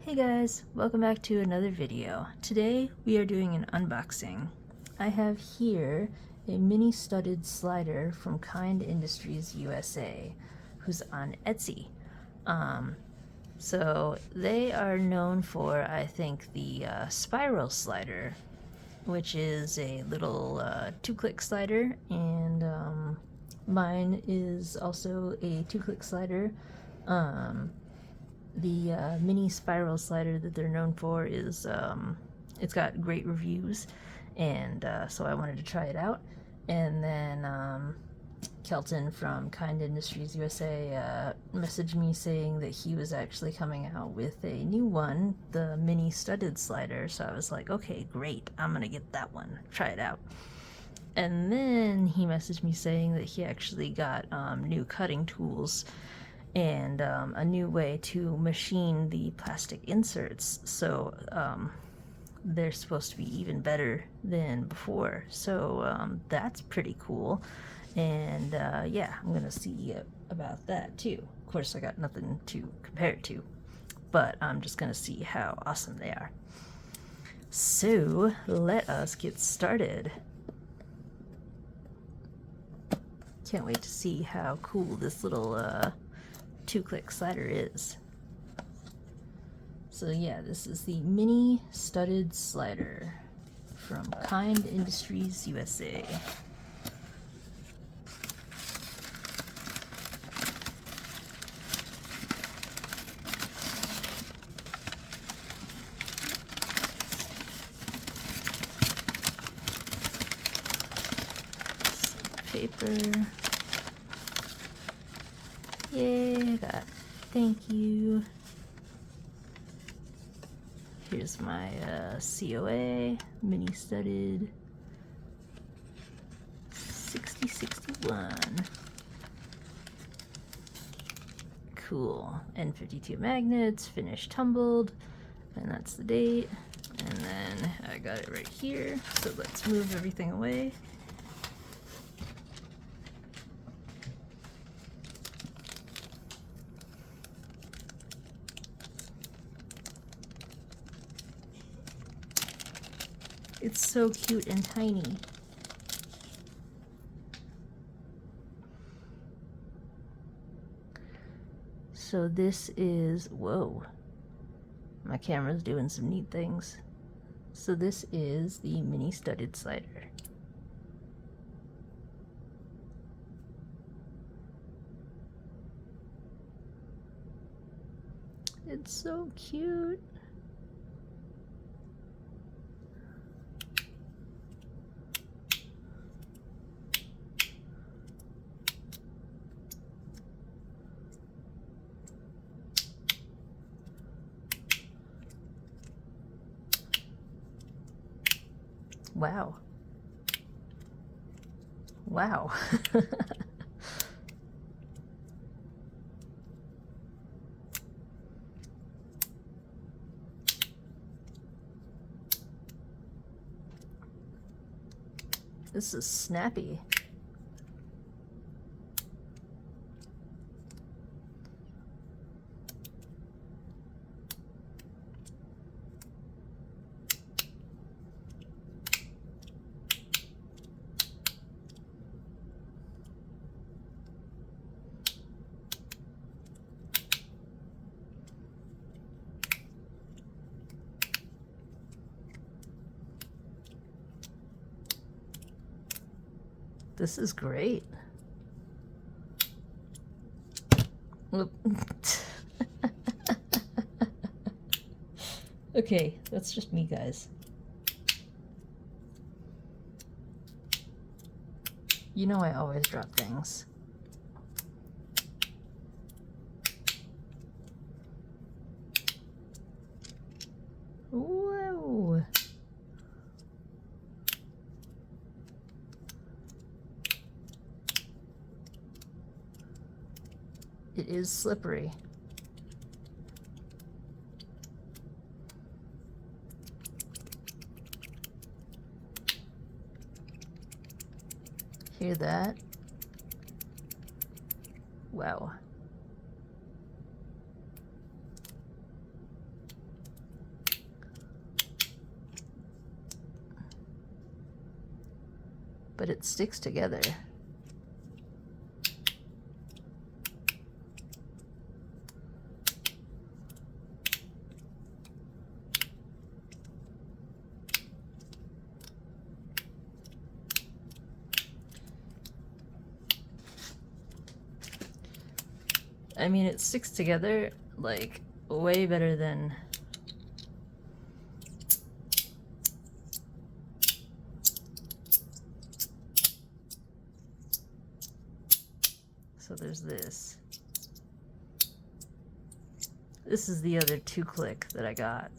Hey guys, welcome back to another video. Today we are doing an unboxing. I have here a mini studded slider from KiNDustriesUSA, who's on Etsy. So they are known for, I think, the spiral slider, which is a little two-click slider, and mine is also a two-click slider. The mini spiral slider that they're known for is, it's got great reviews, and so I wanted to try it out. And then Kelton from KiNDustriesUSA messaged me saying that he was actually coming out with a new one, the mini studded slider, so I was like, okay, great, I'm gonna get that one, try it out. And then he messaged me saying that he actually got new cutting tools and a new way to machine the plastic inserts, so they're supposed to be even better than before, so that's pretty cool. And yeah, I'm gonna see about that too. Of course, I got nothing to compare it to, but I'm just gonna see how awesome they are. So let us get started. Can't wait to see how cool this little two-click slider is. So yeah, this is the mini studded slider from KiNDustriesUSA. Paper. Yay, I got thank you. Here's my COA, mini studded 6061. Cool. N52 magnets, finished tumbled, and that's the date. And then I got it right here, so let's move everything away. It's so cute and tiny. So this is, whoa, my camera's doing some neat things. So this is the mini studded slider. It's so cute. Wow. Wow. This is snappy. This is great. Okay, that's just me, guys. You know I always drop things. Whoa! It is slippery. Hear that? Wow. but it sticks together. I mean, it sticks together like way better than so there's this. This is the other 2-click that I got.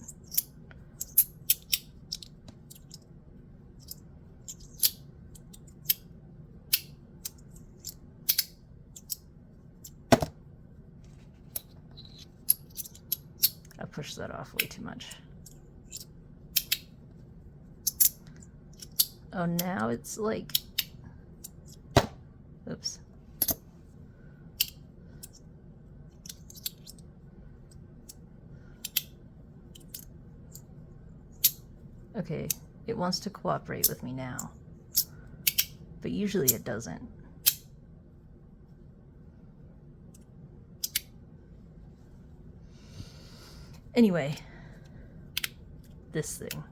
I pushed that off way too much. Oh, now it's like, oops. Okay, it wants to cooperate with me now, but usually it doesn't. Anyway, this thing.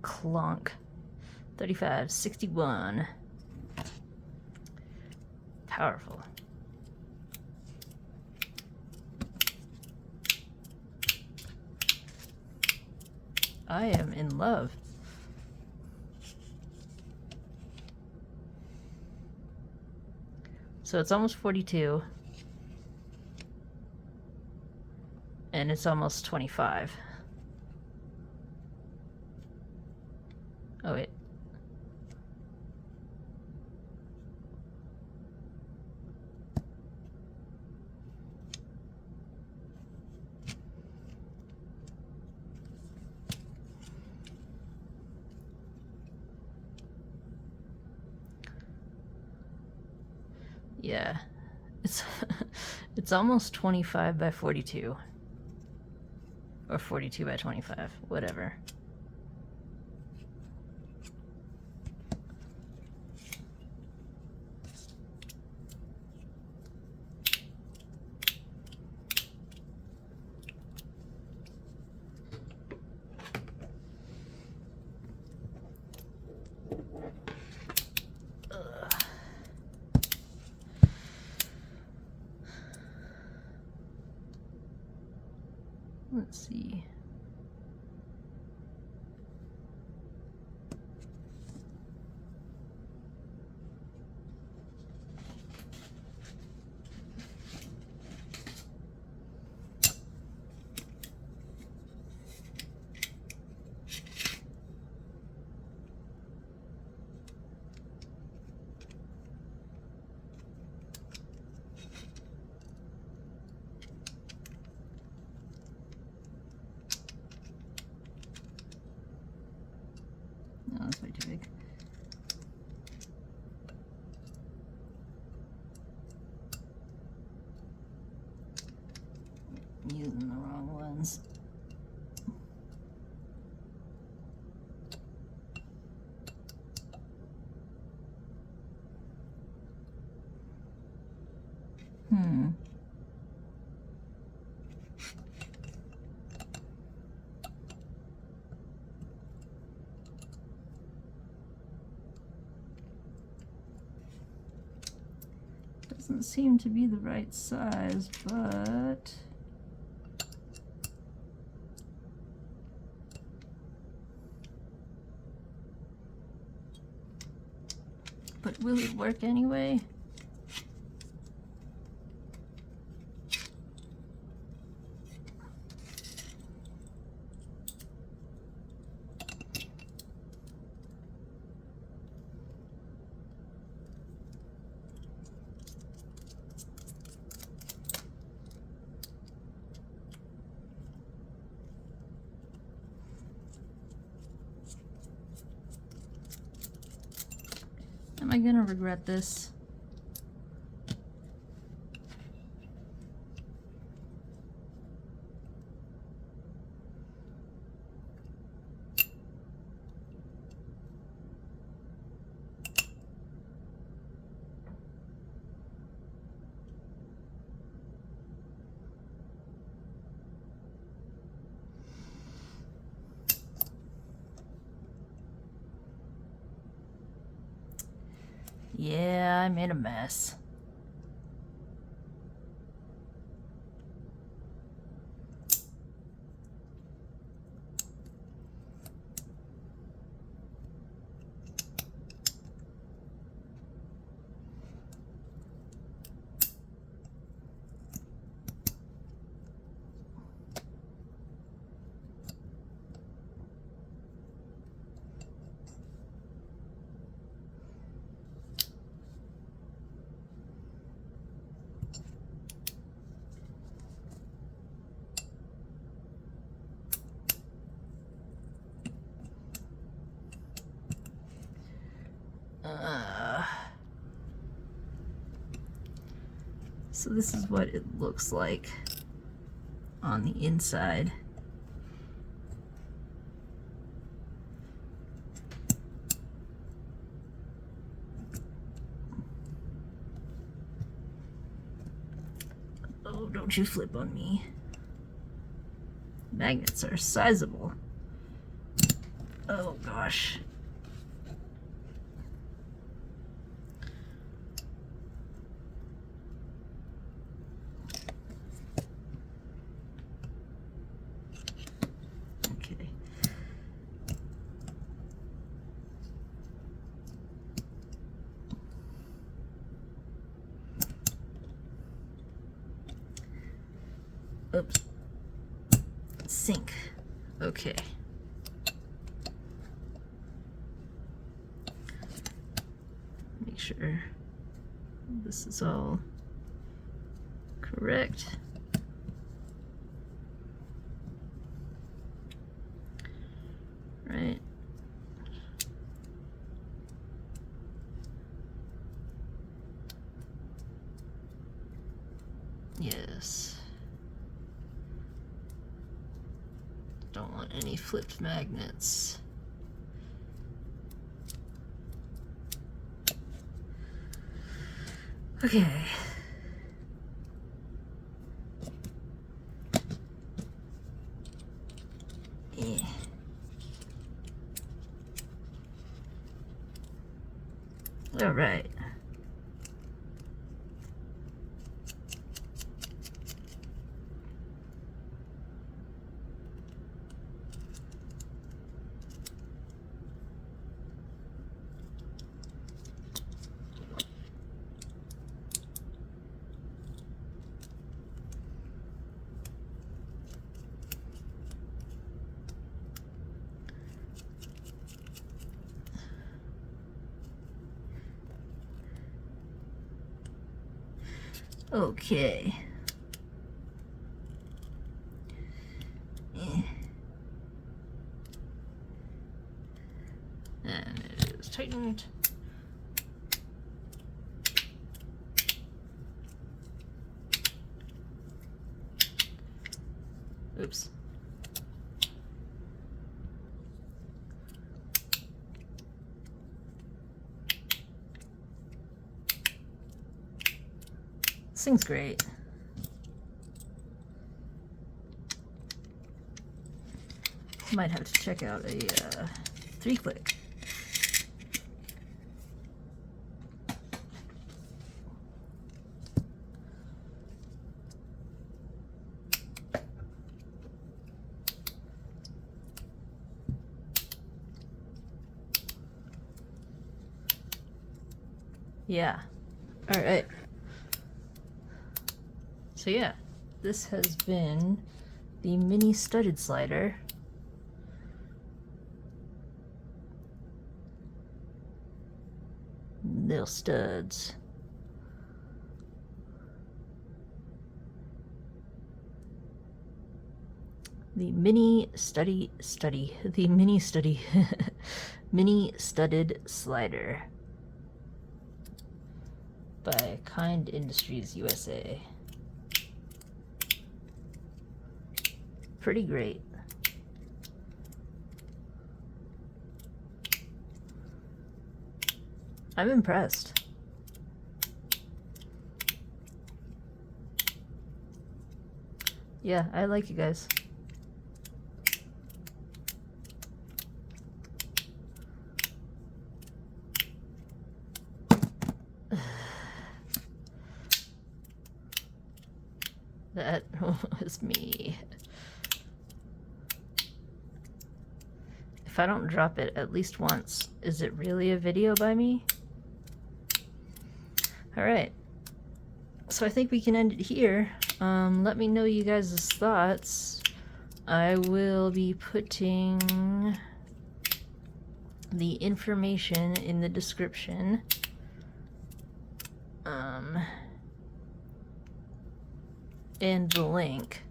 Clonk. 3561. Powerful. I am in love. So it's almost 42. And it's almost 25. Oh, wait. Yeah, it's almost 25 by 42. Or 42 by 25, whatever. Let's see. No, that's way too big. I'm using the wrong ones. Doesn't seem to be the right size, but will it work anyway? Am I gonna regret this? Yeah, I made a mess. So this is what it looks like on the inside. Oh, don't you flip on me. Magnets are sizable. Oh gosh. Okay. Oops. Sink. Okay. Make sure this is all correct. Right. Yes. Don't want any flipped magnets. Okay. Yeah. All right. Okay. And it is tightened. Oops. This thing's great. Might have to check out a 3-click. Yeah. All right. So yeah, this has been the mini studded slider. Little studs. The mini mini studded slider. by KiNDustriesUSA. Pretty great. I'm impressed. Yeah, I like you guys. That was me. If I don't drop it at least once, is it really a video by me? Alright. So I think we can end it here. Let me know you guys' thoughts. I will be putting the information in the description. And the link.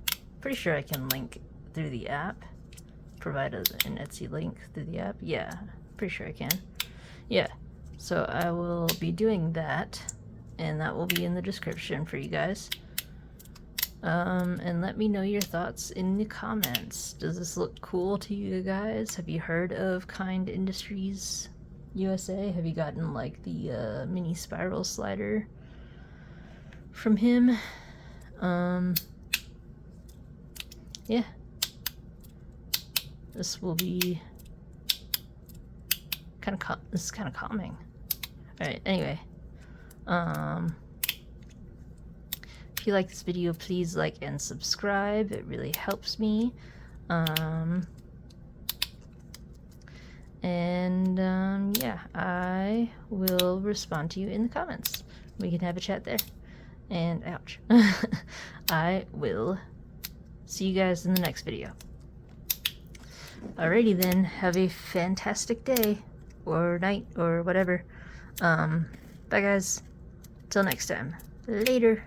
Pretty sure I can link through the app. Provide an Etsy link through the app. Yeah, pretty sure I can. Yeah, so I will be doing that, and that will be in the description for you guys. And let me know your thoughts in the comments. Does this look cool to you guys? Have you heard of KiNDustriesUSA? Have you gotten like the mini spiral slider from him? Yeah. This will be this is kind of calming. Alright, anyway. If you like this video, please like and subscribe. It really helps me. Yeah, I will respond to you in the comments. We can have a chat there. And ouch. I will see you guys in the next video. Alrighty then, have a fantastic day, or night, or whatever. Bye guys, till next time. Later.